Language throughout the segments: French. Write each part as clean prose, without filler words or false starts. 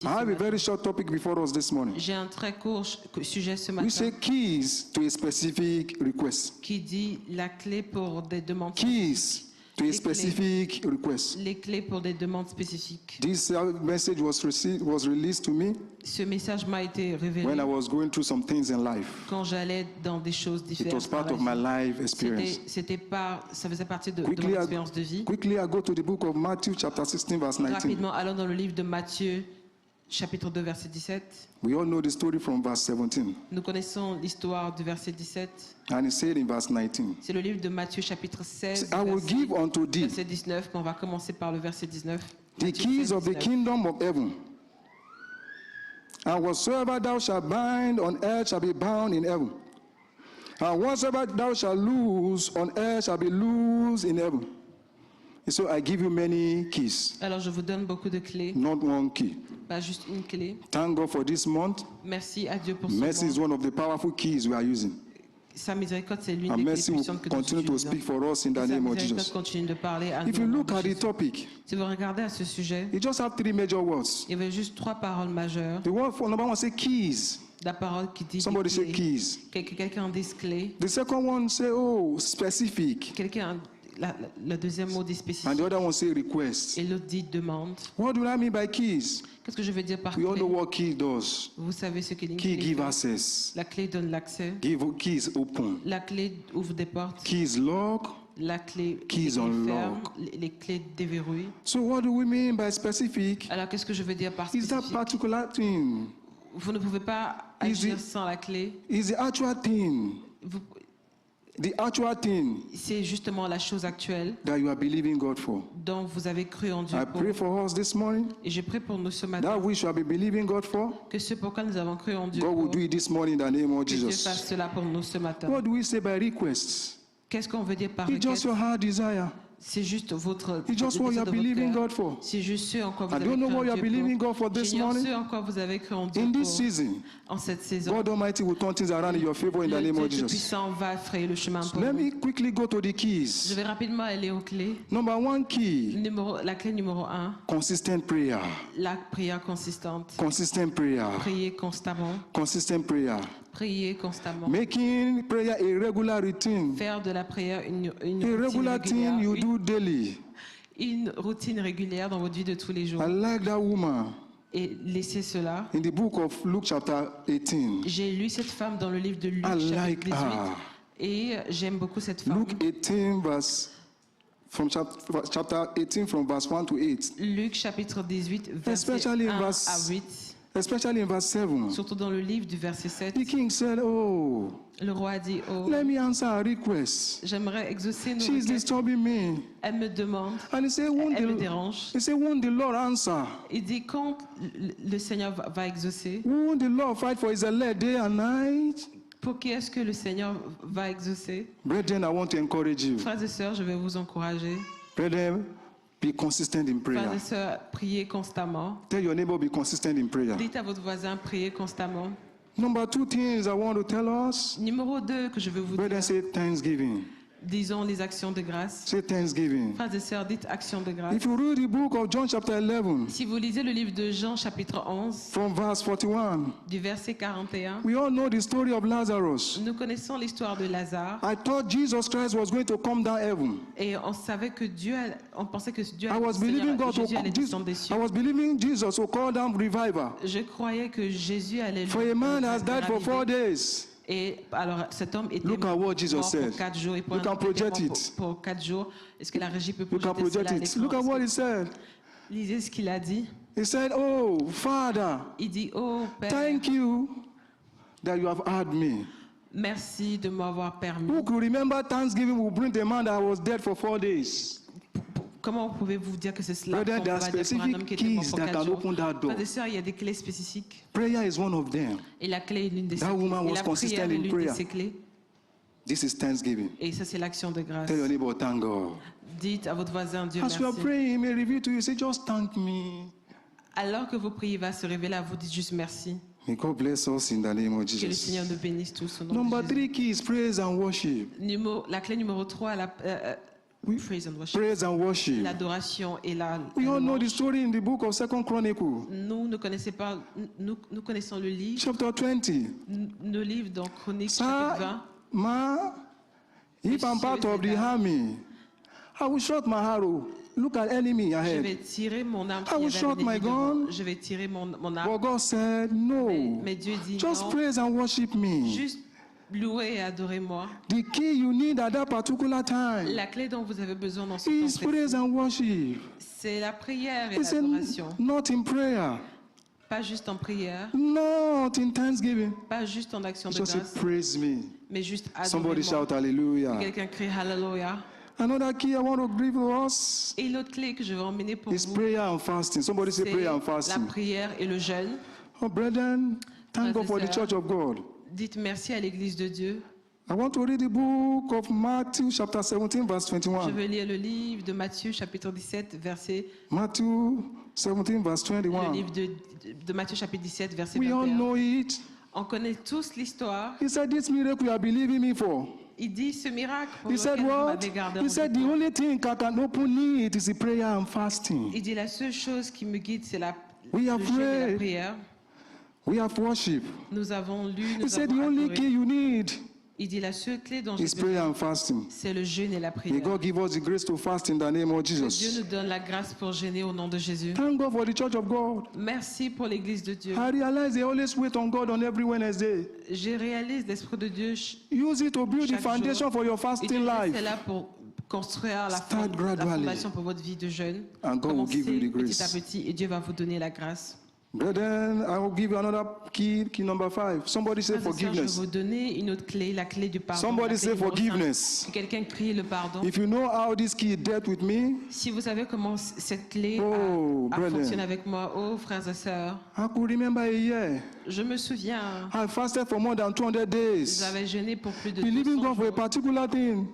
I have a very short topic before us this morning. J'ai un très court sujet ce matin. We say keys to a specific request. Qui dit la clé pour des demandes Keys to a specific request. Les clés pour des demandes spécifiques. This message was released to me Ce message m'a été révélé when I was going through some things in life. quand j'allais dans des choses It différentes. was part of my life experience. Ça faisait partie de mon expérience de vie. Quickly, I go to the book of Matthew, chapter 16, verse 19. Rapidement, allons dans le livre de Matthieu, chapitre 2, verset 17. We all know the story from verse 17. Nous connaissons l'histoire du verset 17. And he said in verse 19, C'est le livre de Matthieu, chapitre 16, I will give unto thee verset 19. On va commencer par le verset 19. the Matthieu keys 16, of the 19. kingdom of heaven. And whatsoever thou shalt bind on earth shall be bound in heaven. And whatsoever thou shalt loose on earth shall be loosed in heaven. And so I give you many keys, Alors je vous donne beaucoup de clés, not one key. pas juste une clé. Thank God for this month. Merci à Dieu pour ce Mercy is mois. one of the powerful keys we are using. Sa miséricorde, c'est l'une And des clés mercy will puissantes que nous continue to utilisons. speak for us in the Sa name of miséricorde Jesus. continue de parler à nous. If you au nom look de at the Jésus. topic, Si vous regardez à ce sujet, you just have three major words. il y avait juste trois paroles majeures. The word for number one say keys. La parole qui dit Somebody say clé. keys. Quelqu'un dit clé. The second one say, oh, specific. Le deuxième mot dit And spécifique. the other one say request. Et l'autre dit demande. What do I mean by keys? Qu'est-ce que je veux dire par We all clé? know what key does. Vous savez ce qu'est une Key clé give fait. access. La clé donne l'accès. Keys open. La clé ouvre des portes. Keys lock. La clé Keys ferme. unlock. Les clés déverrouillent. So what do we mean by specific? Alors qu'est-ce que je veux dire par Is that spécifique? particular thing? Vous ne pouvez pas Is agir it- sans la clé. Is the actual thing, Vous- the actual thing C'est justement la chose actuelle that you are believing God for? dont vous avez cru en Dieu I pour. pray for us this morning Et je prie pour nous ce matin that we shall be believing God for. que ce pourquoi nous avons cru en Dieu God will pour, do it this morning in the name of que Dieu Jesus. fasse cela pour nous ce matin. What do we say by request? Qu'est-ce qu'on veut dire par It's requête? just your heart desire. C'est juste votre It's just le what you désir are de votre believing cœur. God for. C'est juste ce en quoi vous I avez don't cru know en what you are Dieu believing pour. God for this J'ignore morning. ce en quoi vous avez cru en Dieu In pour. this season, En cette saison, God Almighty will turn things around in your favor in the le name Dieu of Jesus. Tout-Puissant va frayer le chemin pour Let vous. me quickly go to the Je keys. vais rapidement aller aux clés. Number one key, La clé numéro 1, consistent prayer. la prière consistante. Consistent prayer. Prier constamment. Consistent prayer. Prier constamment. Making prayer a regular routine. Faire de la prière une A routine regular thing régulière. you do daily. Une routine régulière dans votre vie de tous les jours. I like that woman Et laissez cela. in the book of Luke chapter 18. J'ai lu cette femme dans le livre de Luc, I chapitre like 18. her. Et j'aime beaucoup cette femme. Luke 18 verse from chapter 18 from verse 1 to 8. Luc, chapitre 18, verset Especially in 1 verse- à 8. Especially in verse 7. Surtout dans le livre du verset 7. The king said, oh, Le roi a dit, oh, let me answer her request. j'aimerais exaucer nos She's requêtes. disturbing me. Elle me demande, And he said, won't elle me the, dérange. he said, won't the Lord answer? Il dit, quand le Seigneur va exaucer, Won't the Lord fight for his elect day and night? pour qui est-ce que le Seigneur va exaucer? Brethren, I want to encourage you. Frères et sœurs, je vais vous encourager. Brethren, be consistent in Frères prayer. et sœurs, priez constamment. Tell your neighbor, be consistent in prayer. Dites à votre voisin, priez constamment. Number two things I want to tell us. Numéro 2 que je veux vous Brethren, dire, say thanksgiving. disons les actions de grâce. Say thanksgiving. Frères et sœurs, dites actions de grâce. If you read the book of John chapter 11 Si vous lisez le livre de Jean, chapitre 11, from verse 41, du verset 41, we all know the story of Lazarus. nous connaissons l'histoire de Lazare I thought Jesus Christ was going to come down heaven. et on savait que on pensait que Dieu I was believing God Jésus allait descendre des I cieux. was believing Jesus will call down revival. Je croyais que Jésus allait For a man has died for 4 raviver. days. Et alors cet homme était Look at what Jesus mort said. pour 4 jours. Et You can project it. pour 4 jours. Est-ce que la régie peut You can projeter project cela à it. l'écran? Look at what he said. Lisez ce qu'il a dit. He said, oh, Father, Il dit, oh Père, thank you that you have heard me. merci de m'avoir permis. Who could remember Thanksgiving will bring the man that was dead for 4 days? Comment pouvez-vous dire que c'est cela Brother, qu'on there are va dire pour un homme qui était mort specific pour keys 4 that can jours? open that door. Frères et sœurs, il y a des clés spécifiques. Prayer is one of them. Et la clé est l'une de ces That clés. woman Et was la consistent prière est in l'une de prayer. ces clés. This is Thanksgiving. Et ça, c'est l'action de grâce. Tell your neighbor, thank God. Dites à votre voisin, Dieu As you are merci. praying, he may reveal to you, say, just thank me. Alors que vous priez va se révéler à vous, dites juste merci. May God bless us in the name of Que le Jesus. Seigneur nous bénisse tous au nom Number de Jésus. 3 key is praise and worship. La clé numéro 3, praise and worship. praise and worship. L'adoration et la We all know the louange. story in the book of 2 Chronicles, Nous connaissons le livre, chapter 20. nos livres dans Chroniques Sir, chapitre 20. If I'm part of the army, I will shot my arrow. Look at enemy Je ahead. vais tirer mon arme. I will s'il y avait un shoot my ennemi devant. gun. Je vais tirer mon But arme. God said, no. Mais Dieu dit Just non. praise and worship me. Juste louer et adorez-moi. The key you need at that particular time La clé dont vous avez besoin dans ce is temps praise précis, and worship. c'est la prière et He said, l'adoration. not in prayer, Pas juste en prière, not in thanksgiving. pas juste en action de Just say, grâce, praise me. mais juste Somebody adorez-moi. shout hallelujah. Quelqu'un crie Hallelujah. Another key I want to give to us Et l'autre clé que je vais emmener pour is vous, prayer and fasting. Somebody say c'est prayer and la fasting. prière et le jeûne. Oh, brethren, thank God for the Church of God. Dites merci à l'Église de Dieu. I want to read the book of Matthew, chapter 17, verse Je 21. veux lire le livre de Matthieu, chapitre 17, verset. Matthew 17, verse Le 21. livre de Matthieu, chapitre 17, verset We all 21. know it. On connaît tous l'histoire. He said, this miracle you are believing me for. Il dit ce miracle pour He lequel said vous what? m'avez gardé. He said the only thing that can open it is the prayer and fasting. Il dit la seule chose qui me guide, c'est We le have jeûne et la prayed. prière. We have worship. Nous avons lu, He nous said the avons only adoré. key you need Il dit la seule clé dont j'ai is prayer besoin, and fasting. c'est le jeûne et la May prière. God give us the grace to fast in the name of Que Dieu Jesus. nous donne la grâce pour jeûner au nom de Jésus. Thank God for the Church of God. Merci pour l'Église de Dieu. I realize they always wait on God on every Wednesday. Je réalise l'Esprit de Dieu. Use it to build the Chaque foundation jour. for your Et fasting Dieu life. c'est là pour construire la Start la gradually. fondation pour votre vie de jeûne. And God will Commencez give you the petit à grace. petit et Dieu va vous donner la grâce. Brethren, I will give you another key, key number 5. Somebody say Frères et sœurs, je vais forgiveness. vous donner une autre clé, la clé du pardon. Somebody la clé say numéro 5. forgiveness. Que quelqu'un crie le pardon. If you know how this key dealt with me, Si vous savez comment cette clé Oh, a brethren. fonctionné avec moi, oh frères et sœurs, I could remember a year. je me souviens, I fasted for more than 200 days, j'avais jeûné pour plus de believing 200 God for a jours. particular thing.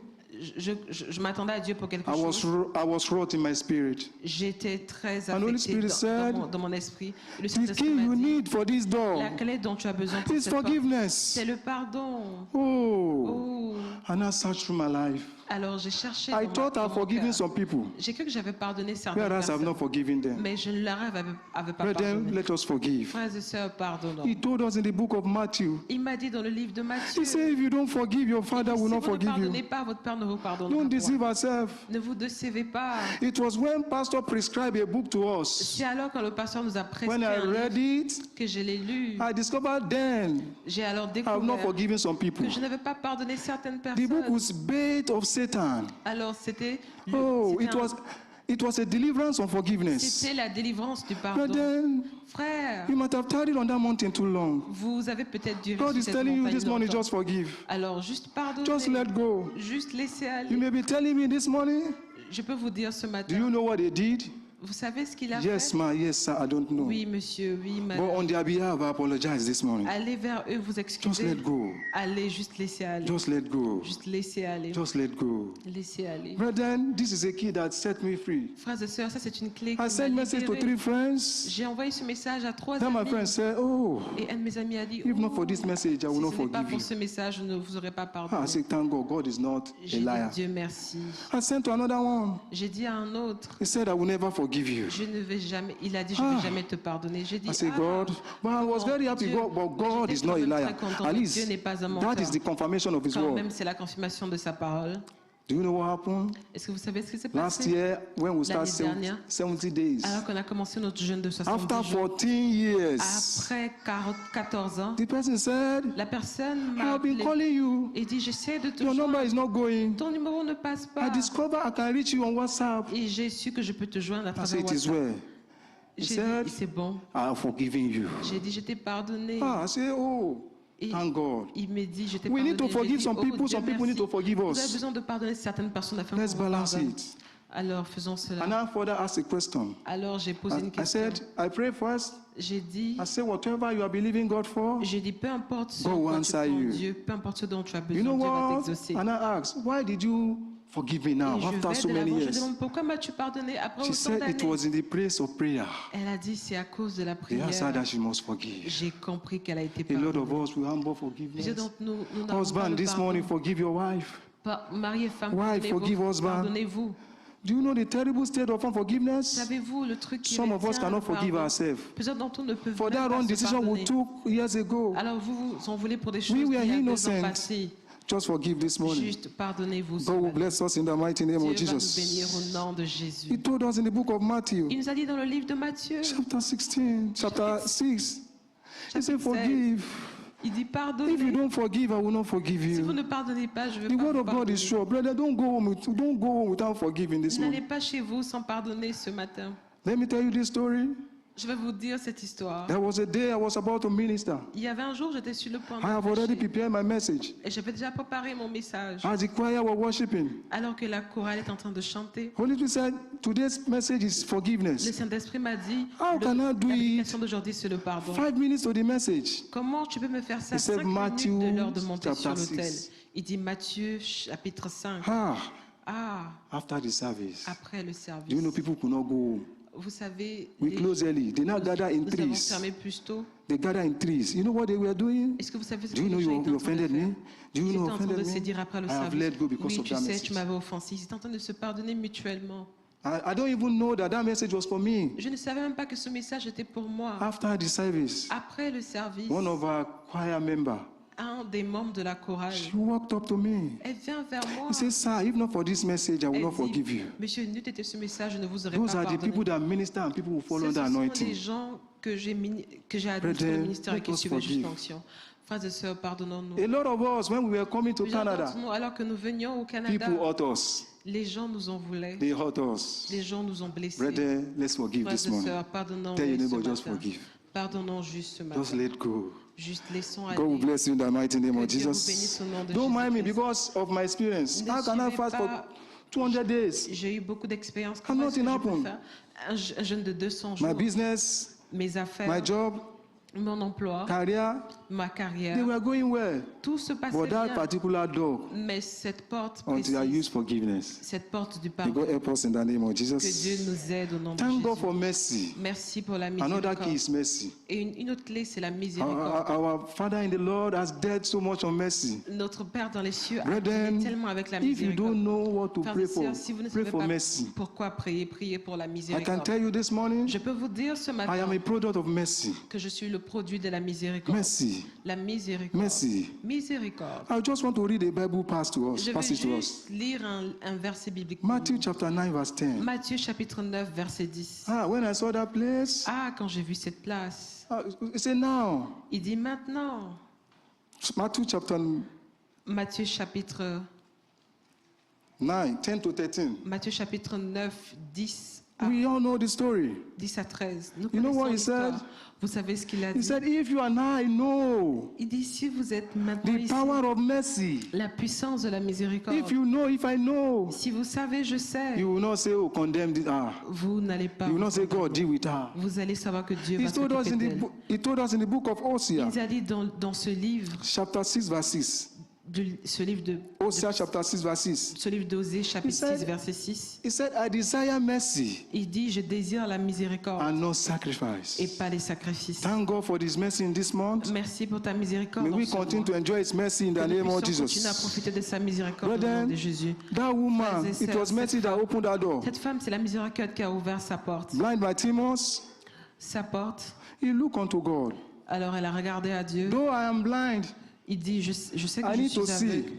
Je m'attendais à Dieu pour quelque I chose. was wrought in my spirit. J'étais très And Holy affectée Spirit said, dans mon esprit. Et le The Saint-Esprit key m'a you dit, need for this door la clé dont tu as besoin pour is cette porte, forgiveness. c'est le pardon. Oh, Oh. and I searched through my life. Alors j'ai cherché I dans thought dans I've mon forgiven cœur. some people, J'ai cru que j'avais pardonné certaines whereas I've personnes, not forgiven them. mais je ne leur avais pas Brethren, pardonné. let us forgive. Frères et sœurs, pardonnons. He told us in the book of Matthew, Il m'a dit dans le livre de Matthieu, he said, if you don't forgive, your Father si will vous not ne forgive pardonnez you. pas, votre Père ne vous pardonnera Don't pas. deceive ourselves. Ne vous décevez pas. It was when Pastor prescribed a book to us. C'est alors quand le pasteur nous a prescrit When I un livre read it, que je l'ai lu, I discovered then j'ai alors I have not découvert forgiven some people. que je n'avais pas pardonné certaines The book personnes. was bait of Satan. Alors c'était Oh, c'était it was a deliverance on forgiveness. c'était la délivrance du pardon. But then Frère, you might have tarried on that mountain too long. vous avez peut-être duré God sur is cette telling you montagne this morning, longtemps. just forgive. Alors juste pardonnez, Just let go. juste laissez You aller. may be telling me this morning, Je peux vous dire ce do matin, you know what they did? vous savez ce qu'il a Yes, fait? ma, yes, sir, I don't know. Oui, monsieur, oui, But madame. on their behalf, I apologize this morning. Allez vers eux, vous Just excuser. let go. Allez, juste laissez aller. Just let go. Juste laissez aller. Just let go. Laissez aller. Brethren, this is a key that set me free. Frères et sœurs, ça c'est une clé I qui sent m'a message to libérée. 3 friends. J'ai envoyé ce message à 3 Then my amis. friend said, oh, Et un de mes amis a dit, if not for this message, I will si not ce n'est pas forgive pour you. ce message, je ne vous aurais pas I pardonné. said, thank God, God is not a J'ai dit, liar. Dieu merci. I sent to another one. J'ai dit à un autre, He said, I will never forgive you. je ne vais jamais, il a dit, je ne vais jamais te pardonner. J'ai dit, I said, God, but I was very happy, Dieu. but Mais God j'étais is not a quand même liar. très content, At mais least Dieu n'est pas un that menteur. is the confirmation of His Quand word. même, c'est la confirmation de sa parole. Do you know what happened? Est-ce que vous savez ce qui s'est Last passé? year, when we L'année started dernière, 70 days, alors qu'on a commencé notre jeûne de 70 after jours, 14 years, après 14 ans, the person said, la personne m'a I've been appelé calling you. et dit, j'essaie de te Your number joindre. is not going. Ton numéro ne passe pas. I discovered I can reach you on WhatsApp. Et j'ai su que je peux te joindre à I travers said, it is WhatsApp. well. He J'ai said, dit, c'est bon. I have forgiven you. J'ai dit, je t'ai pardonné. I say, oh, Et thank God. il me dit, je t'ai We pardonné. need to J'ai forgive dit, some oh, people. Dieu Some people need merci. to forgive Vous avez us. besoin de pardonner certaines personnes afin Let's qu'on vous balance pardonne. it. Alors faisons cela. And I further asked a question. Alors j'ai posé une I question. said, I pray first. J'ai dit, I said, whatever you are believing God for, peu importe ce God will dont tu answer crois en you. Dieu, peu importe ce dont tu as you besoin, know Dieu va what? t'exaucer. And I asked, why did you forgive me now Et je after vais so de many l'avant, je years? demande pourquoi m'as-tu pardonné après She autant said it d'années. was in the place of prayer. Elle a dit c'est à cause de la The prière. answer that she must forgive. J'ai compris qu'elle a été A lot pardonnée. of us will humble Plusieurs forgiveness. d'entre nous n'avons pas Husband, le this pardon. morning, forgive your wife. Mari et femme, Wife, forgive husband. pardonnez-vous. Do you know the terrible state of unforgiveness? Savez-vous le truc qui Some est of us cannot forgive ourselves. Plusieurs d'entre nous ne peuvent For même that pas wrong se decision we pardonner. took years ago, Alors vous en voulez pour des choses we qui were il y a 2 ans innocent. passés. Just forgive this morning. Juste pardonnez-vous. ce God will matin. bless us in the mighty name Dieu of va nous Jesus. bénir au nom de Jésus. He told us in the book of Matthew, Il nous a dit dans le livre de Matthieu, chapter 16, chapter 6, he said, 16. forgive. il dit If you pardonnez. don't forgive, I will not forgive Si vous you. ne pardonnez pas, je ne The vais pas word vous of God is pardonner. sure. Brother, don't go home without forgiving this N'allez morning. pas chez vous sans pardonner ce matin. Let me tell you this story. Je vais vous dire cette histoire. There was a day I was about to minister. Il y avait un jour, j'étais sur le point I have de already prêcher. prepared my message. Et j'avais déjà préparé mon message. As the choir were worshiping, Alors que la chorale est en train de chanter, Holy Spirit said, today's message is le forgiveness. Saint-Esprit m'a dit, How can I do la it? prédication d'aujourd'hui, c'est le pardon. 5 minutes to the message. Comment tu peux me faire ça He said 5 minutes Matthew de l'heure de monter sur chapter l'autel? 6. Il dit Matthieu chapitre 5. Ah, after the service. Après le Do service. you know people could not go home? Vous savez, We close early. They now gather in nous avons trees. fermé plus tôt. They gather in trees. You know what they were doing? Est-ce que vous savez ce Do que you know les gens you étaient en train de offended faire? me? Do you Ils know étaient en train de offended se me? dire après le I have service, let go because oui, of tu that sais, message. tu m'avais offensé. Ils étaient en train de se pardonner mutuellement. I don't even know that message was for me. Je ne savais même pas que ce message était pour moi. After the service, Après le service, one of our choir members, un des membres de la chorale, she walked up to me. elle vient vers moi. He said, sir, if not for this message, I will Elle not dit, forgive you. Monsieur, n'eût été ce message, je ne vous aurais Those pas are the people pardonné. that minister and people who follow Ce the sont des anointing. gens que j'ai administré Brethren, le ministère et let qui us suivaient juste forgive. l'onction. Frères et sœurs, pardonnons-nous. A lot of us, when we were coming to Plusieurs Canada, d'entre nous, alors que nous venions au Canada, people hurt us. les gens nous en voulaient. They hurt us. Les gens nous ont blessés. Brethren, let's forgive Frères this et morning. sœurs, pardonnons Tell your ce neighbor, just matin. forgive. Pardonnons juste ce Just matin. let go. Juste laissons aller. God will bless you in the mighty name of Que Dieu vous Jesus. bénisse au nom de Don't mind me Jésus-Christ. because of my experience. Ne How can I suivez fast for pas- 200 days? J'ai eu beaucoup d'expérience. And Comment est-ce que nothing je peux happened. faire un jeûne de 200 My jours? business, Mes affaires, my job, mon emploi, career, ma they carrière, were going well. tout se passait But that bien. particular door, Mais cette porte until I précise, use forgiveness. cette porte du May pardon, God help us in the name of que Dieu Jesus. nous aide au nom de Thank God Jésus. for mercy. Merci pour la Another miséricorde. key is mercy. Et une autre clé, c'est la miséricorde. Our Father in the Lord has dealt so much on mercy. Notre Père dans les cieux a Brethren, agi tellement avec la if you don't miséricorde. know what to Frères pray et for, sœurs, si vous ne pray savez for pas mercy. pourquoi prier, priez pour la I can miséricorde. tell you this morning, Je peux vous dire ce I matin am a product of mercy. que je suis le produit de la miséricorde. Mercy. La miséricorde. Mercy. Miséricorde. I just want to read a Bible Je vais passage to us. juste lire un verset biblique. Matthew chapter 9, verse 10. Matthieu chapitre 9, verset 10. When I saw that place, Quand j'ai vu cette place, it said now. il dit maintenant. Matthew chapter Matthieu chapitre 9, 10 to 13. Matthieu chapitre 9, 10 We all know the story. 10 à 13. Nous You know connaissons what he l'histoire. said? Vous savez ce qu'il a He dit? said, if you and I know Il dit, si vous êtes maintenant the ici, power of mercy, la puissance de la miséricorde, if you know, if I know, si vous savez, je sais, you will not say, oh, condemn this. vous n'allez pas. You will not say, condamner. God, deal with her. Vous allez savoir que Dieu He va told us s'occuper in the d'elle. book, he told us in the book of Hosea, Il a dit dans ce livre, chapter 6, verse 6. ce livre de Hosea chapter 6, verse 6. ce livre d'Osée, chapitre He said- 6, verset 6. He said, I desire mercy Il dit, je désire la miséricorde and not sacrifice. et pas les sacrifices. Thank God for this mercy in this month. Merci pour ta miséricorde. May en we ce continue mois. to enjoy His mercy in the Que nous name of puissions continuer à Jesus. profiter de sa miséricorde au nom Brethren, de Jésus. that woman, Frères et it sœurs, was mercy that opened that door. Cette femme, c'est la miséricorde qui a ouvert sa porte. Blind Bartimaeus, Sa porte. he looked unto God. Alors elle a regardé à Dieu. Though I am blind, Il dit, je sais que I je need suis to see. aveugle.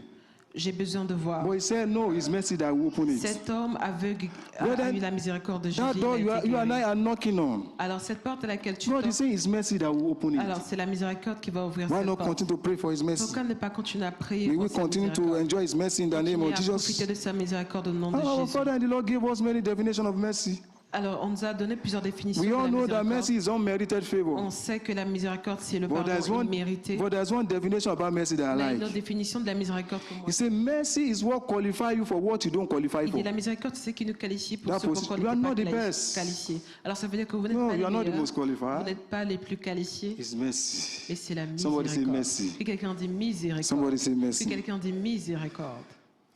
J'ai besoin de voir. but he said, no, it's mercy that will open it. Cet homme aveugle a Brethren, eu la miséricorde de Jésus. That il door a you, été you and I guéri. are knocking on. Alors cette porte à laquelle tu God is toques, saying it's mercy that will open alors it. c'est la miséricorde qui va ouvrir Why cette not porte. continue to pray for His mercy? Pourquoi ne pas continuer à prier May pour we sa continue to miséricorde? enjoy His mercy in the name Continuer of à Jesus. profiter de sa miséricorde au nom de Our Jésus. Father in the Lord gave us many definitions of mercy. Alors on nous a donné plusieurs définitions We de all la know that miséricorde. mercy is unmerited favor. On sait que la miséricorde c'est le But there's pardon one, immérité. but there's one definition about mercy that I Mais une like. autre définition de la miséricorde que moi. He said, mercy is what qualifies you for what you don't qualify Il for. dit la miséricorde c'est ce qui nous qualifie pour That ce pourquoi position- on you are n'était not pas the best. qualifié. Alors ça veut dire que vous n'êtes No, pas you les are not the meilleurs. most Vous qualified. n'êtes pas les plus qualifiés. It's mercy. Mais c'est la Somebody say miséricorde. mercy. Puis quelqu'un dit miséricorde. Somebody say Puis mercy. quelqu'un dit miséricorde.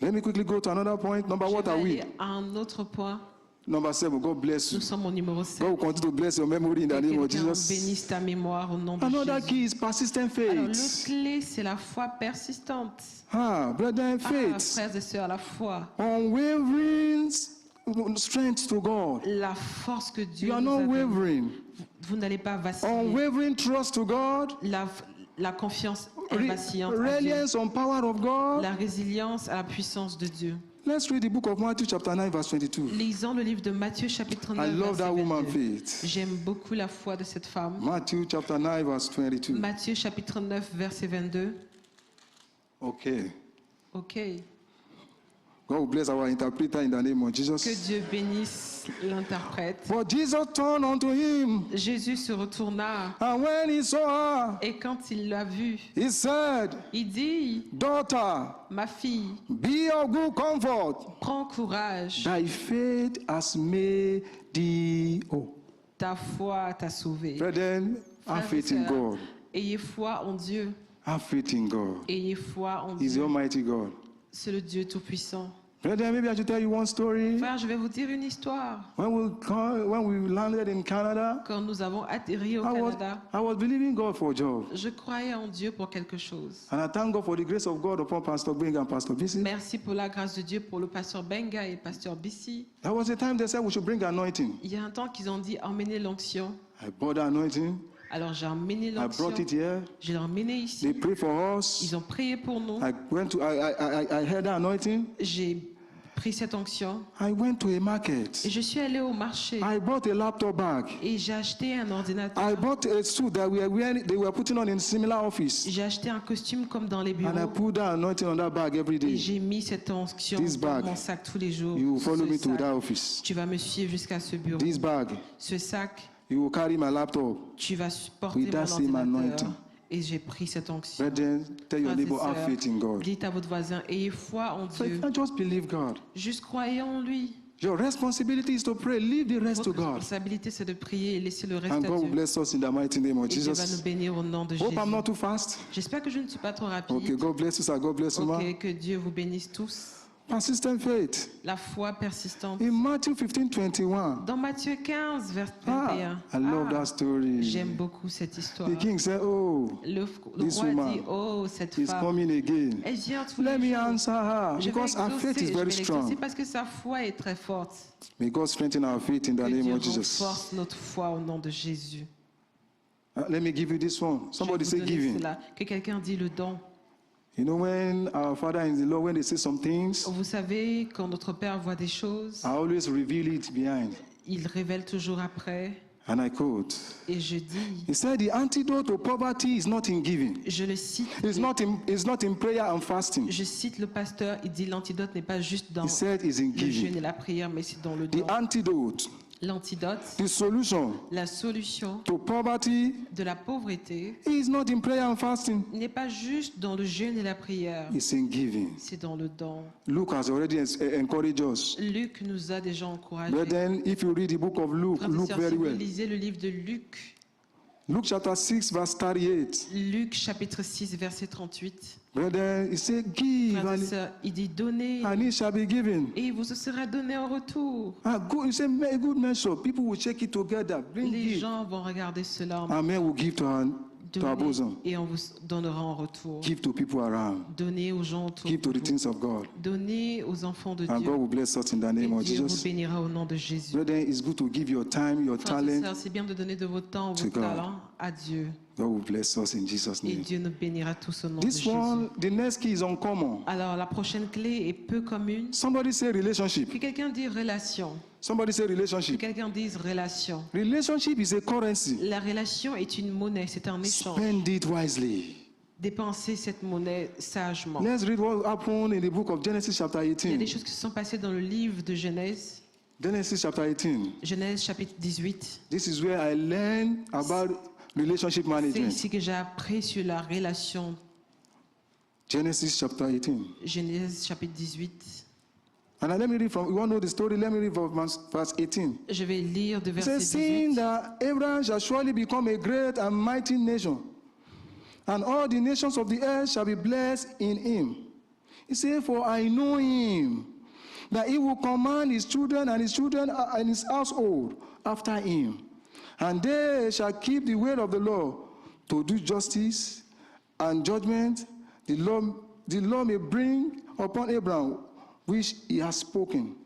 Let me quickly go to another point. Number Je what vais are we? aller à un autre point. Number 7, God bless you. Nous sommes au numéro 7. God will continue to bless your memory in the Que name of quelqu'un Jesus. bénisse ta mémoire au nom de Another Jésus. key is persistent Alors, l'autre faith. clé, c'est la foi persistante. Brethren, Ah, faith. frères et sœurs, la foi. Unwavering strength to God. La force que Dieu You are nous a not donnée. wavering. Vous n'allez pas vaciller. Unwavering trust to God. La confiance invacillante à Dieu. Reliance on power of God. La résilience à la puissance de Dieu. Let's read the book of Matthew chapter 9 verse 22. Lisons le livre de Matthieu chapitre 9 I love verset that woman 22. faith. J'aime beaucoup la foi de cette femme. Matthew chapter 9 verse 22. Matthieu chapitre 9 verset 22. Okay. Ok. God will bless our interpreter in the name of Que Jesus. Dieu bénisse l'interprète. But Jesus turned unto him, Jésus se retourna and when he saw her, et quand il l'a vue, he said, il dit, Daughter, ma fille, be of good comfort. prends courage, Thy faith has made thee whole. ta foi t'a sauvé. Brethren, have Frères et faith in sœurs, God. ayez foi en Dieu. Have faith in God. Ayez foi en He's the Dieu. Almighty God. C'est le Dieu Tout-Puissant. Brethren, maybe I should tell you one story. Frère, je vais vous dire une histoire. When we landed in Canada, Quand nous avons atterri au I Canada, was believing God for a job. je croyais en Dieu pour quelque chose. And I thank God for the grace of God upon Pastor Bing and Pastor Bisi. Merci pour la grâce de Dieu pour le pasteur Benga et le pasteur Bissi. There was a time they said we should bring anointing. Il y a un temps qu'ils ont dit emmenez l'onction. I bought the anointing. Alors j'ai emmené I l'onction. brought it here. Je l'ai emmené They ici. prayed for us. Ils ont prié pour nous. I heard the anointing. J'ai pris cette onction I went to a market. et je suis allé au marché I bought a laptop bag. et j'ai acheté un ordinateur. I bought a suit that they were putting on in similar office. J'ai acheté un costume comme dans les And I bureaux put that anointing on that bag every et day. j'ai mis cette onction This dans bag. mon sac tous les jours. You will follow Ce me to sac. that office. Tu vas me suivre jusqu'à ce bureau. This bag, Ce sac, you will carry my laptop. tu vas porter With mon that same ordinateur. anointing. Et j'ai pris cette onction. Brethren, tell your Frères et neighbor, have sœurs, faith in God. dites à votre voisin, ayez foi en So if Dieu. I just believe God, Juste croyez en lui. your responsibility is to pray. Leave the rest to Votre God. responsabilité, c'est de prier et laisser le reste And à God will Dieu. bless us in the mighty name of Et Dieu va nous Jesus. bénir au nom de Hope I'm Jésus. not too fast. J'espère que je ne suis pas trop rapide. Okay, God bless you, sir. God bless you, ma. Ok, que Dieu vous bénisse tous. Persistent faith. La foi persistante. In Matthew 15:21. Dans Matthieu 15, verset 21. I love that story. J'aime beaucoup cette histoire. The king said, Oh, Le this roi woman dit, oh, cette is femme, coming again. elle vient tous Let les me jours. answer her Je vais because her faith is l'exaucer, je vais very l'exaucer strong. parce que sa foi est très forte. May God strengthen our faith in the Que name Dieu of Jesus. renforce notre foi au nom de Jésus. Let me give you this one. Je Somebody vais say vous donner giving. cela. Que quelqu'un dit le don. You know, when our Father in the Lord, when they say some things, Vous savez, quand notre Père voit des choses, I always reveal it behind. il révèle toujours après. And I quote, Et je dis, he said, the antidote to poverty is not in giving. je le cite, It's not in prayer and fasting. je cite le pasteur, il dit l'antidote n'est pas juste dans He said it's in le jeûne giving. et la prière, mais c'est dans le don. The antidote, L'antidote, the solution la solution to poverty de la pauvreté is not in prayer and fasting. n'est pas juste dans le jeûne et la prière, It's in giving. c'est dans le don. Luke has already encouraged us. Luc nous a déjà encouragés. Brethren, if you read the book of Luke, Frères et Luke sœurs, very si vous well. lisez le livre de Luc, Luke chapter 6, verse 38. Luc chapitre 6, verset 38, Brethren, he said, give frères et sœurs, il dit donnez and it shall be given. et vous se sera donné en retour. Good, you say, a good measure. People will shake it together. Bring Les it. gens vont regarder cela en And men will give to our donner bosom. et on vous donnera en retour. Give to people around. Donnez aux gens autour Give de to the vous. things of God. Donnez aux enfants de And Dieu. God will bless us in the Et name of Dieu vous Jesus. bénira au nom de Jésus. Brethren, it's good to give your time, your Frères et talent. sœurs, c'est bien de donner de votre temps, To votre God. talent à Dieu. God will bless us in Jesus' Et name. Dieu nous bénira tous au nom de This Jésus. one, the next key is uncommon. Alors, la prochaine clé est peu commune. Somebody say relationship. Que quelqu'un dise relation. Somebody say Que relationship. quelqu'un dise relation. Relationship is a currency. La relation est une monnaie, c'est un échange. Spend it wisely. Dépensez cette monnaie sagement. Let's read what happened in the book of Genesis chapter Il y a des 18. choses qui se sont passées dans le livre de Genèse. Genesis chapter 18. Genèse chapitre 18. This is where I learned about relationship C'est management. ici que j'ai appris sur la relation. Genesis chapter 18. Genèse chapitre 18. And let me read from, you want to know the story? Let me read from verse 18. Je vais lire de It verset says, seeing 18. that Abraham shall surely become a great and mighty nation, and all the nations of the earth shall be blessed in him. He said, for I know him, that he will command his children and his household after him. And they shall keep the way of the law to do justice and judgment. The law may bring upon Abraham, which he has spoken.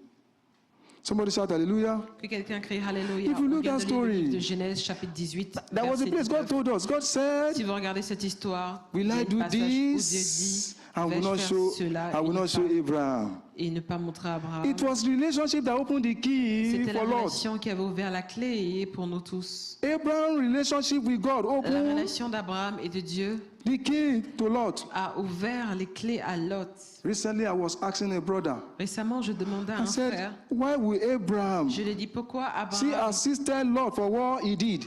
Somebody shout hallelujah. Que quelqu'un crie Alléluia. If you look Regarde at le livre story, de Genèse, chapitre 18. That was the place God told us. God said, Si vous regardez cette histoire, will il y a I un do passage où Dieu this? dit, I will vais-je not faire show, cela I will not show Abraham. et ne pas montrer à Abraham. It was relationship that opened the key C'était la for Lot. relation qui avait ouvert la clé pour nous tous. Abraham's relationship with God La opened relation d'Abraham et de Dieu the key to Lot. a ouvert les clés à Lot. Recently, I was asking a brother. Récemment, je demandais à I un said, frère, why will Abraham je lui ai dit pourquoi see Abraham, assisted Lot for what he did?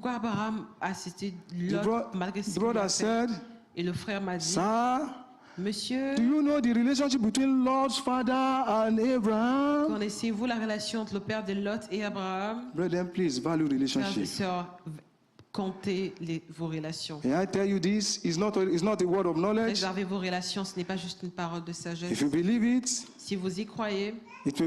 a assisté The, Lot malgré ce the qu'il a brother fait. said, Et le frère m'a dit, Sir, Monsieur, do you know the relationship between Lot's father and Abraham? connaissez-vous la relation entre le père de Lot et Abraham? Brethren, please value Frères et relationship. sœurs, comptez vos relations. And I tell you this, it's not a word of knowledge. Préservez vos relations, ce n'est pas juste une parole de sagesse. If you believe it, Si vous y croyez, it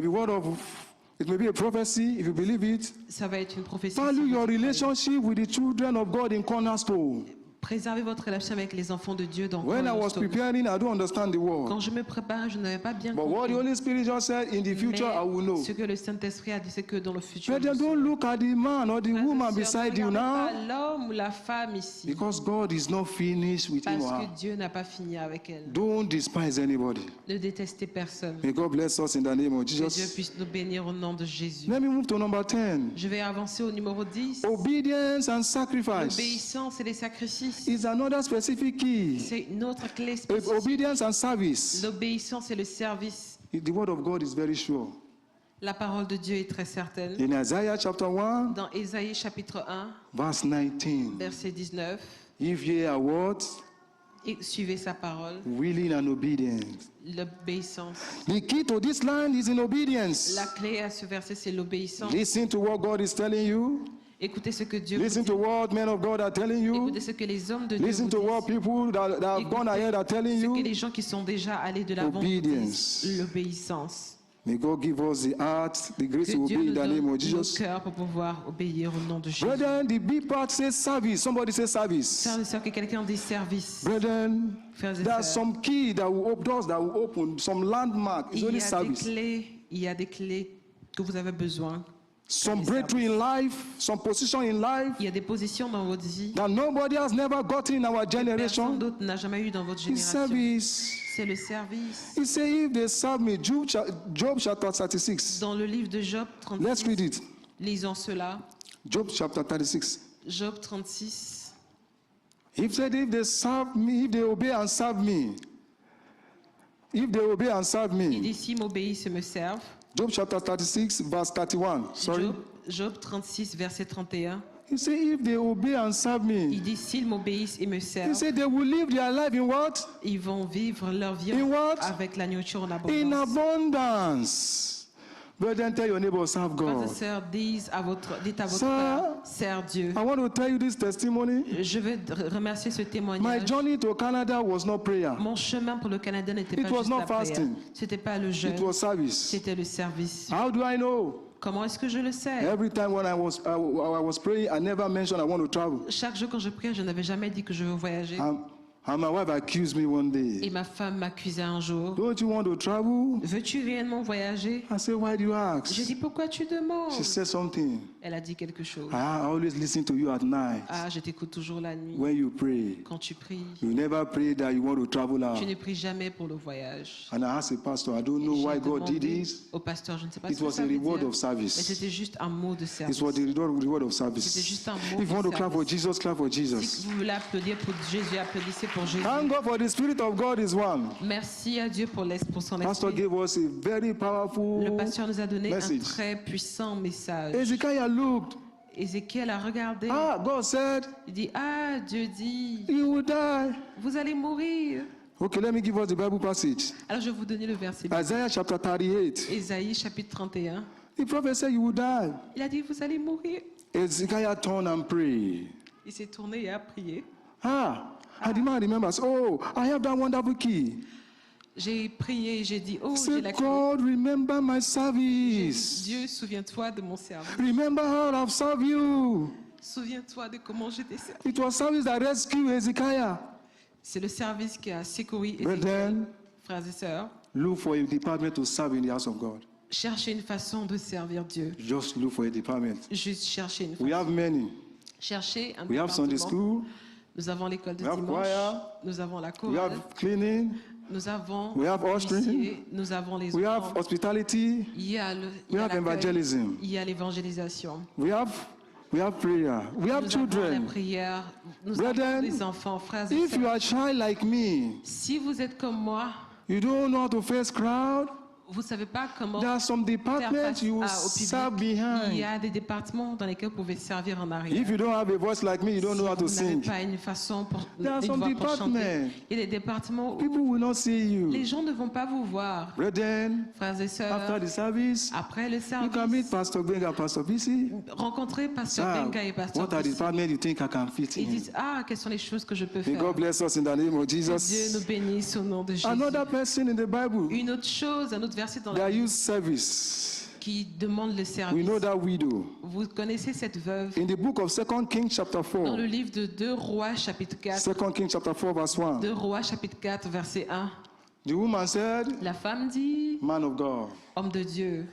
may be a prophecy. If you believe it, ça va être une prophétie. Si value vous your y croyez. relationship with the children of God in Cornerstone. Préservez votre relation avec les enfants de Dieu dans When I was Cornerstone. preparing, I don't understand the word. Quand je me préparais, je n'avais pas bien But what the compris. Holy Spirit just said, in the future, I will know. Mais ce que le Saint-Esprit a dit, c'est que dans le futur, Brethren, je don't saurai. look at the man or the Frères et woman sœurs, beside ne you regardez now, pas l'homme ou la femme ici, because God is not finished with him parce or her. que Dieu n'a pas fini avec elle. Don't despise anybody. Ne détestez personne. May God bless us in the name of Que Dieu Jesus. puisse nous bénir au nom de Jésus. Let me move to number 10. Je vais avancer au numéro 10. Obedience and sacrifice L'obéissance et les sacrifices. is another specific key. C'est une autre clé spécifique. Obedience and service. L'obéissance et le service. The word of God is very sure. La parole de Dieu est très certaine. In Isaiah chapter 1, Dans Ésaïe chapitre 1, verse 19. verset 19, If ye are what? et suivez sa parole, Willing and obedient. l'obéissance. The key to this line is in obedience. La clé à ce verset, c'est l'obéissance. Listen to what God is telling you. Écoutez ce que Dieu vous Listen dit. to what men of God are telling you. Écoutez ce que les hommes de Dieu Listen vous to what disent. people that have gone ahead are telling Ce que you. les gens qui sont déjà allés de l'avant vous Obedience. disent. L'obéissance. May God give us the heart, the grace Que to Dieu obey in nous the donne name of nos Jesus. cœurs pour pouvoir obéir au nom de Jésus. Brethren, the big part says service. Somebody say service. Frères et sœurs, que quelqu'un dise service. Brethren, Frères et there are sœurs, some key that will open doors that will open, some landmark. It's only service. il y a des clés que vous avez besoin. Some des breakthrough in life, some position in life Il y a des positions dans votre vie that nobody has never gotten in our que personne generation. d'autre n'a jamais eu dans votre It's génération. service. C'est le service. He said, if they serve me, Job chapter 36. Dans le livre de Job Let's 36, read it. lisons cela. Job chapter 36. Job 36. He said, if they serve me, if they obey and serve me, if they obey and serve Il me. dit, s'ils m'obéissent et me servent. Job chapter 36, verse 31. Sorry. Job 36, verset 31. He said, if they obey and serve me, Il dit, s'ils m'obéissent et me he servent, said, they will live their life in what? ils vont vivre leur vie In what? avec la nourriture en In abondance. abundance. Brethren, tell your neighbor, serve Frères et God. sœurs, dites à votre Sir, frère, sers Dieu. I want to tell you this testimony. Je veux remercier ce My témoignage. journey to Canada was not prayer. Mon chemin pour le Canada n'était It pas was juste not la prière. fasting. C'était pas le jeûne. It was service. C'était le service. How do I know? Comment est-ce que je le sais? Every time when I was praying, I never mentioned I want to travel. Chaque jour quand je priais, je n'avais jamais dit que je veux voyager. And my wife accused me one Et day. ma femme m'accusait un jour. Don't you want to travel? Veux-tu réellement voyager? I said, why do you ask? J'ai dit, pourquoi tu demandes? She said something. Elle a dit quelque chose. I always listen to you at night Ah, je t'écoute toujours la nuit. when you pray. Quand tu pries, You never pray that you want to travel tu out. ne pries jamais pour le voyage. And I asked the pastor, I don't know J'ai why God did demandé this. au pasteur, je ne sais pas It ce que was ça a veut reward dire, of mais service. c'était juste un mot de service. It was the reward of C'était service. juste un mot If you want de to clap for service. Jesus, clap for Si Jesus. vous voulez applaudir pour Jésus, applaudissez pour Jésus. Thank God for the Spirit of God is one. Merci à Dieu pour son Pastor esprit. gave us a very Le powerful pasteur nous a donné message. un très puissant message. Ezekiel looked. Ézéchiel a regardé. God said, Il dit, ah, Dieu dit, you will die. vous allez mourir. Okay, let me give us the Bible passage. Alors je vais vous donner le verset. Isaiah chapter 38. Ésaïe chapitre 31. The prophet said you will die. Il a dit, vous allez mourir. Ezekiel turned and prayed. Il s'est tourné et a prié. And the man remembers, oh, I have that wonderful key. J'ai prié et j'ai dit, oh, Say, j'ai la clé. God, remember my J'ai dit, service. Dieu, souviens-toi de mon service. Remember how I've served you. Souviens-toi de comment je t'ai servi. It was service that rescued Hezekiah. C'est le service qui a secouru Brethren, Ézéchiel. Frères et sœurs, look for a department to serve in the house of God. cherchez une façon de servir Dieu. Just look for a department. Juste chercher une We façon. have many. Cherchez un We have Sunday département. school. Nous avons l'école de We have dimanche. choir. Nous avons la We chorale. have cleaning. Nous avons We have les ushering. huissiers, nous avons les We have enfants. hospitality. Il y a le- il y We a have l'accueil, evangelism. il y a l'évangélisation. We have prayer. We have Nous avons la children. prière. Nous Brethren, avons des enfants, frères et If you sœurs. are a child like me, Si vous êtes comme moi, you don't know how to face crowd. vous ne savez pas comment There are some faire departments face you will au serve public. Il y behind. a des départements dans lesquels vous pouvez servir en arrière. If you don't have a voice like me, you don't Si know how to vous n'avez sing. pas une façon pour There are une some voix pour chanter. departments. Il y a des départements où People will not see les you. gens ne vont pas vous voir. Brethren, Frères et sœurs, after the service, après le you can meet service, Pastor Benga, Pastor Bisi. rencontrez Pasteur Sir, Benga et Pasteur what are the Bissi. departments you think I can fit Ils in? disent, ah, quelles sont les choses que je peux May faire. God bless us in the name of Que Dieu nous Jesus. bénisse au nom de Jésus. Another person in the Bible, Une autre chose, un autre verset dans la they Bible use service. qui demande le We service. know that widow. Vous connaissez cette veuve In the book of 2 Kings chapter dans 4, le livre de 2 Rois chapitre 4. 2 Kings chapter 4 verse 1, 2 Rois chapitre 4 verset 1. the woman said, La femme dit, man of God, homme de Dieu,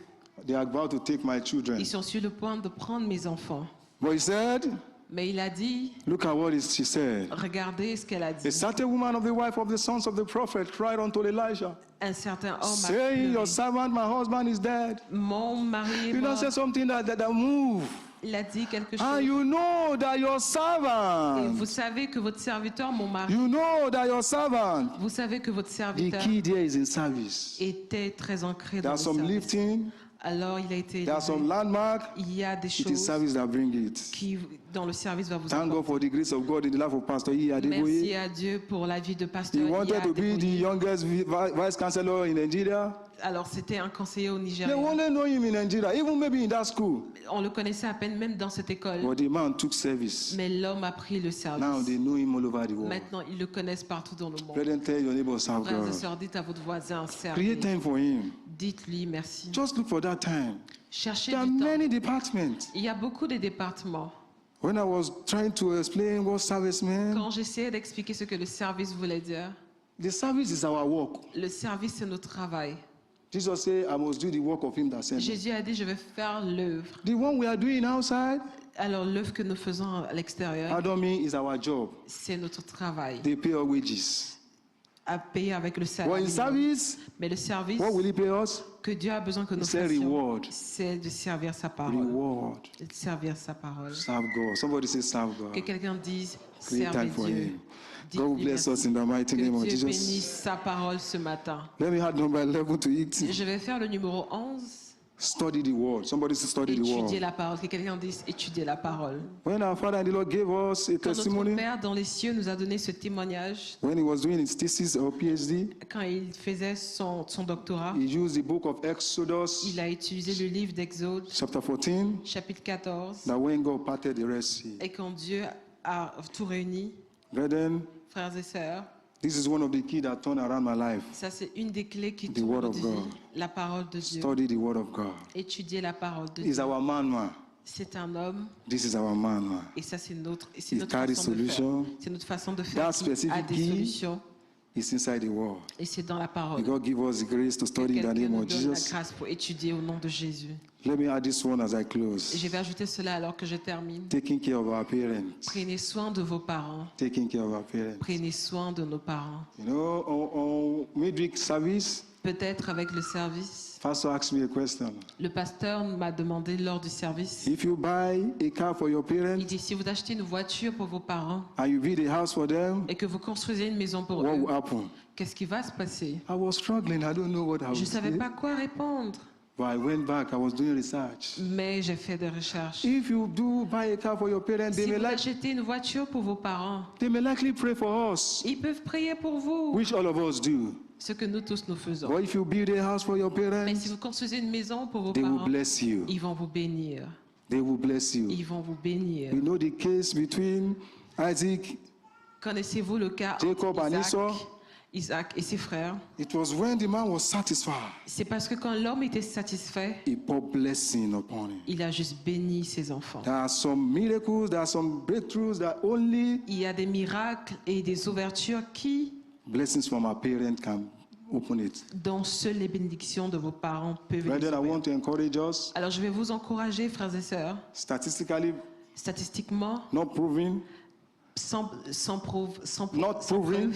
they are about to take my children. ils sont sur le point de prendre mes enfants. But he said, Mais il a dit, look at what she said. regardez ce qu'elle a A dit. certain woman of the wife of the sons of the prophet cried unto Elijah, Un certain homme a saying, pleuré. your servant, my husband is dead. Mon mari est You know, mort. say something that move. Il a dit quelque And chose. you know that your Et servant, vous savez que votre serviteur, mon mari, you know that your servant, vous savez que votre the serviteur key there is in service. était très ancré There dans are le some service. lifting, Alors il a été there are some élevé. landmark. Il y a des It is choses service that bring it. qui, dans le service, va vous Thank God apporter. for the grace of God in the life of Pastor E. Merci Adeboye. à Dieu pour la vie de He pasteur wanted Iya to be the Adeboye. youngest vice chancellor in Nigeria. Alors c'était un conseiller au They Nigeria. only know him in Nigeria, even maybe in that school. On le connaissait à peine même dans cette école. But the man took service. Mais l'homme a pris le Now service. they know him all over the world. Maintenant, ils le connaissent partout dans le monde. Brethren, tell your neighbor, serve Frères et God. sœurs, dites à votre voisin, Create servez. time for him. Dites-lui merci. Just look for that time. Cherchez There are du temps. many departments. Il y a beaucoup de départements. When I was trying to explain what service meant, Quand j'essayais d'expliquer ce que le service voulait dire, the service is our work. le service c'est notre travail. Jesus said, I must do the work of him that sent me. Jésus a dit, je vais faire l'œuvre. The one we are doing outside, Alors l'œuvre que nous faisons à l'extérieur, I don't mean is our job. c'est notre travail. They pay our wages. À payer avec le But salaire. in minimum. service, Mais le service what will he pay us? que Dieu a besoin que nous C'est fassions, reward. c'est de servir sa parole. Reward. De servir sa parole. Serve God. Somebody say serve Que God. quelqu'un dise, Create servez time for Dieu. him. Dites-lui God bless merci. us in the mighty Que name of Dieu Jesus. bénisse sa parole ce matin. Let me add number 11 to it. Je vais faire le numéro 11. Study the word. Somebody say study the Étudier word. la parole. Que quelqu'un dise étudier la parole. When our Father and the Lord gave us a Quand notre testimony, Père dans les cieux nous a donné ce témoignage, when he was doing his thesis or PhD, quand il faisait son doctorat, he used the book of Exodus, il a utilisé le livre d'Exode, chapter 14, chapitre 14, that when God parted the Red Sea. et quand Dieu a tout réuni, Brethren, frères et sœurs, this is one of the keys that turned around my life. ça c'est une des clés qui The tourne word notre of vie, God. la parole de Dieu. Study the word of God. Étudier la parole de He's Dieu. our man. C'est un homme, This is our man. et ça c'est notre, et c'est He notre carries façon de faire. solution. C'est notre façon de faire That qui specific a des key solutions, It's inside the word. et c'est dans la May parole. God give us the grace to Que study in the quelqu'un name nous of donne la Jesus. grâce pour étudier au nom de Jésus. Let me add this one as I Et close. je vais ajouter cela alors que je termine. Taking care of our parents. Prenez soin de vos parents. Taking care of our parents. Prenez soin de nos parents. You know, on midweek service, Peut-être avec le service. Pastor asked me a question. Le pasteur m'a demandé lors du service, If you buy a car for your il parents dit si vous achetez une voiture pour vos parents and you build a house for them, et que vous construisez une maison pour what will eux, happen? qu'est-ce qui va se passer? I was struggling. I don't know what I Je ne would savais say. pas quoi répondre, But I went back. I was doing research. mais j'ai fait des recherches. If you do buy a car for your parents, Si vous achetez une voiture pour vos parents, they may likely pray for us, ils peuvent prier pour vous, which all of us do. ce que nous tous nous faisons. But if you build a house for your Mais parents, si vous construisez une maison pour vos they will parents, bless you. ils vont vous bénir. They will bless you. Ils vont vous bénir. We know the case between Isaac. Connaissez-vous le cas Jacob entre and Isaac? Esau? Isaac et ses frères, It was when the man was satisfied, c'est parce que quand l'homme était satisfait, he poured blessing upon him. il a juste béni ses enfants. There are some miracles, there are some breakthroughs that only Il y a des miracles et des ouvertures blessings from our parents can open it. dont seules les bénédictions de vos parents peuvent les Brethren, I ouvrir. want to encourage us, Alors je vais vous encourager, frères et sœurs, statistically statistiquement, not proven, sans preuve, Not proven.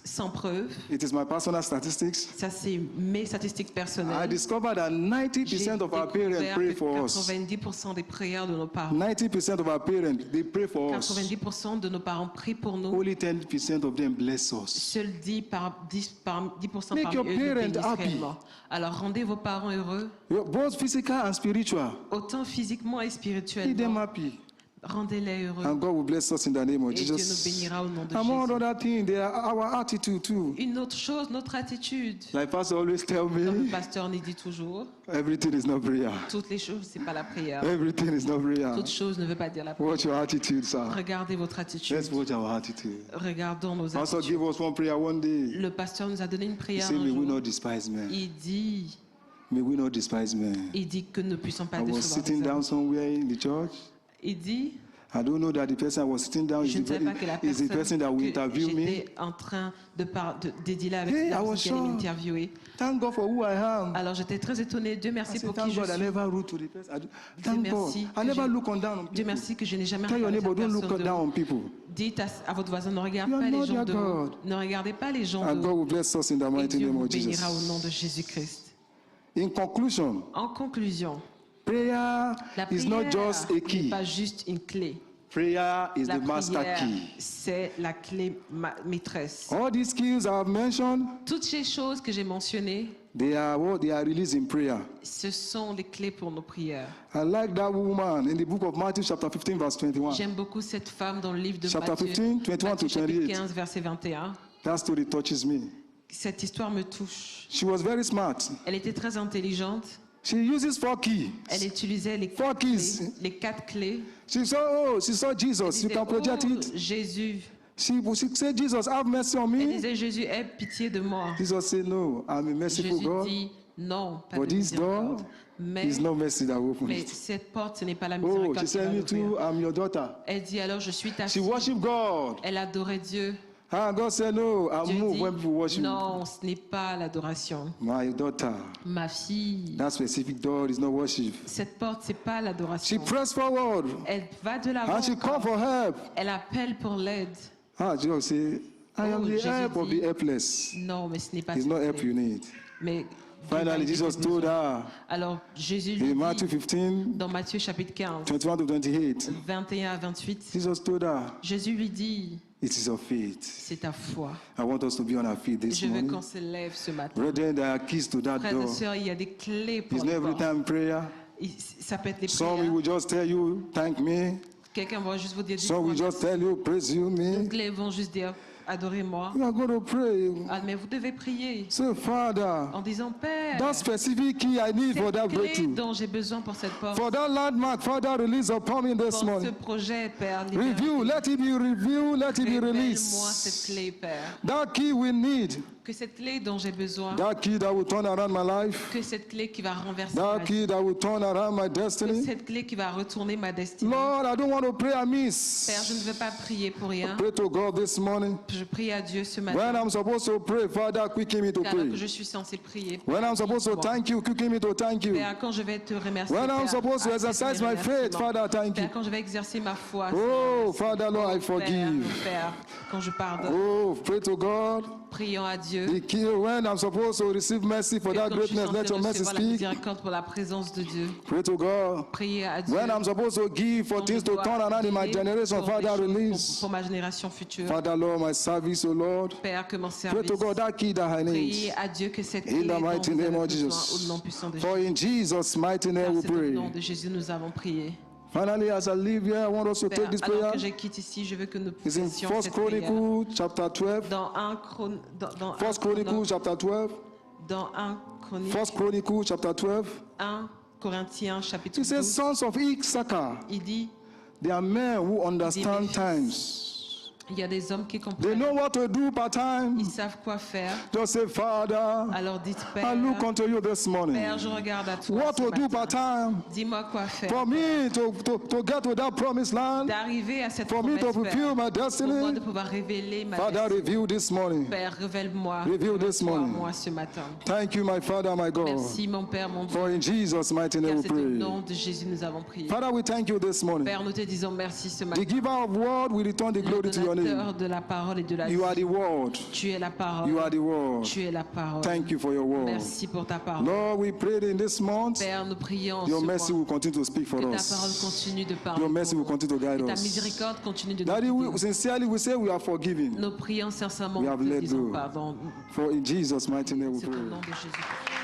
sans preuve, it is my personal statistics. ça c'est mes statistiques I personnelles. discovered that J'ai 90% of our parents découvert pray que for us. 90% des prières de nos parents, 90% of our parents, they pray for us. 90% de nos parents prient pour nous. Only 10% of them bless us. Seuls 10% Make parmi your eux nous parents bénissent happy. réellement. Alors rendez vos parents heureux, Both physical and spiritual. autant physiquement et Keep them spirituellement. happy. Rendez-les heureux. And God will bless us in the name of Et Dieu nous Jesus. bénira au nom de Among Jésus. other things, there are our attitude too. Une autre chose, notre attitude. Like Pastor always tell Comme le me, pasteur nous dit toujours, everything is not prayer. toutes les choses, c'est pas la prière. Everything is not prayer. Toute chose ne veut pas dire la prière. Watch your attitude, sir. Regardez votre attitude. Let's watch our attitude. Regardons nos Pastor attitudes. give us one prayer one day. Le pasteur nous a donné une He prière said, un may we jour. not despise men. Il May we not despise men. dit que nous ne puissions pas I was décevoir sitting les down hommes. somewhere in the church. Il dit, I don't know that the person I was sitting down je ne savais pas que la is the person that will personne interview que me. j'étais en train d'éditer là avec Hey, la I was personne qui allait shocked. m'interviewer. Thank God for who I am. Alors j'étais très étonnée. Dieu I merci said, pour qui thank je God I suis. never rude to the person. Thank God. merci I que never j'ai- look on down on Dieu people. merci que je n'ai jamais Tell your regardé neighbor, cette don't look personne de down haut. on people. Dites à votre voisin, ne regarde You are pas les not gens their de haut. God. Ne regardez pas les gens And de God haut. will bless us in the Et mighty Dieu name vous of Jesus. bénira au nom de Jésus-Christ. In conclusion, En conclusion, prayer la is not prière just a n'est key. pas juste une clé. Prayer is La the master prière, key. c'est la clé maîtresse. All these keys I have mentioned, Toutes ces choses que j'ai mentionnées, they are what they are released in prayer. ce sont les clés pour nos prières. I like that woman in the book of Matthew chapter 15 verse 21. J'aime beaucoup cette femme dans le livre de Chapter Matthieu, 15, 21 Matthieu to chapitre 28. 15, verset 21. That story touches me. Cette histoire me touche. She was very smart. Elle était très intelligente. She uses 4 keys. Elle utilisait les Four 4 keys. clés. Les 4 clés. She saw Jesus. You Elle can disait, project oh, it. Jésus. She said, Jesus, have mercy on Elle me. disait, Jésus, aie pitié de moi. Jesus said, no, I'm a merciful Jésus God. dit, non, pas But de this door miséricorde. Mais, is no mercy that will open mais it. cette porte, ce n'est pas la Oh, miséricorde she qui va said, me l'ouvrir. too, I'm your daughter. Elle dit, alors je suis ta She fille. worshiped God. Elle adorait Dieu. And God said, no, I Dieu move dit, when people worship me. non, ce n'est pas l'adoration. My daughter. Ma fille, That specific door is not worship. cette porte, c'est pas She l'adoration. pressed forward Elle va de l'avant. and she called encore. for help. Elle appelle pour l'aide. Ah, Jesus said, I am Oh, the Jésus help of dit, the helpless. Non, mais ce n'est pas It's ce not que help c'est. you need. Mais Finally, Dieu va Jesus aider tes told besoins. her Alors Jésus lui in Matthew dit 15, dans Matthieu chapitre 15, 21 to 28, 21 à 28, Jesus told her, Jésus lui dit, it is of faith. c'est ta foi. I want us to be on our feet this Je veux morning. qu'on se lève ce matin. Brethren, there are keys to that Frères door. et sœurs, il y a des clés pour It's not la every porte. time prayer. Ça peut être les Some prières. will just tell you, thank me. Quelqu'un va juste vous dire, Some will dites-moi just tell you, praise you me. D'autres clés vont juste dire, adorez-moi. You are going to pray. Ah, mais vous devez prier Say, Father, en disant, Père, that specific key I need for that cette clé breakthrough. dont j'ai besoin pour cette porte, For that landmark, Father, release upon me this pour ce morning. projet, Père, Review, let it be reviewed, let it be révèle-moi released. cette clé, Père. That key we need. Que cette clé dont j'ai besoin, That key that will turn around my life. que cette clé qui va renverser ma That vie, key that will turn around my que destiny. cette clé qui va retourner ma destinée. Lord, I don't want to pray Père, je amiss. ne veux pas prier pour rien. Pray to God this morning. Je prie à Dieu ce When matin, I'm supposed to pray, Father, quicken me to alors pray. que je suis censé prier. When I'm supposed to Père, thank you, quicken me to thank you. Père, quand je vais te remercier, When I'm Père, supposed to accepte exercise mes my faith, remerciements. Father, thank you. Père, quand je vais exercer ma foi, Oh, Seigneur, Father, Lord, I Père, forgive. Père, quand je pardonne, Oh, pray to God. prions à Dieu. The key, when I'm supposed to receive mercy for Que that comme je suis greatness, censé let your mercy recevoir la speak. miséricorde pour la présence de Dieu. Pray to God. Priez à Dieu. When I'm supposed to give for Quand things je to dois turn around in my donner generation, pour des Father, choses release. pour ma génération future. Father, Lord, my service, oh Lord. Père, que mon Pray service. to God that key that I Priez need. à Dieu que cette In clé the dont mighty vous avez name of besoin, Jesus. au nom puissant de For Jésus. in Jesus' mighty Car name we c'est au pray. nom de Jésus nous avons prié. Finally, as I leave here, I want us to Père, take this alors prayer. que je quitte ici, je veux que nous It's in fassions 1 cette prière. Chronicles chapter 12. Dans 1 Chronicles, Chapter 12. dans 1 Chronique, 1 Chronicles chapter 12. 1 Corinthiens chapitre It says, 12, sons of Issachar, il dit, they are men who mes understand fils. times. Il y a des hommes qui They comprennent. know what to do part-time. Ils savent quoi faire. Just say, Father, Alors dites, I Père, look unto you this morning. Père, je regarde à toi What ce to do matin. part-time Dis-moi quoi faire. for me to get to that promised land, D'arriver à cette for me promesse, to fulfill Père. my Pour moi destiny. de pouvoir révéler ma Father, destinée. reveal this morning. Père, révèle-moi. Reveal this morning. Moi ce matin. Thank you, my Father, my God. Merci mon Père, mon Dieu. For in Jesus' mighty name Car we c'est au pray. nom de Jésus nous avons prié. Father, we thank you this morning. Père, nous te disons merci ce The matin. giver of word, we return the Le glory to your name. donateur de la parole et de la vie. You are the word. Tu es la parole. You are the word. Tu es la parole. Thank you for your word. Merci pour ta parole. Lord, we pray that in this month, Père, nous prions en your ce mercy mois. will continue to speak for Que ta parole us. continue de parler. Your mercy pour will nous. continue to guide Que ta us. miséricorde continue de nous Daddy, guider. sincerely we say we are forgiven. Nous prions sincèrement, We have nous te let disons go. pardon. For in Jesus' mighty name we C'est au pray. nom de Jésus.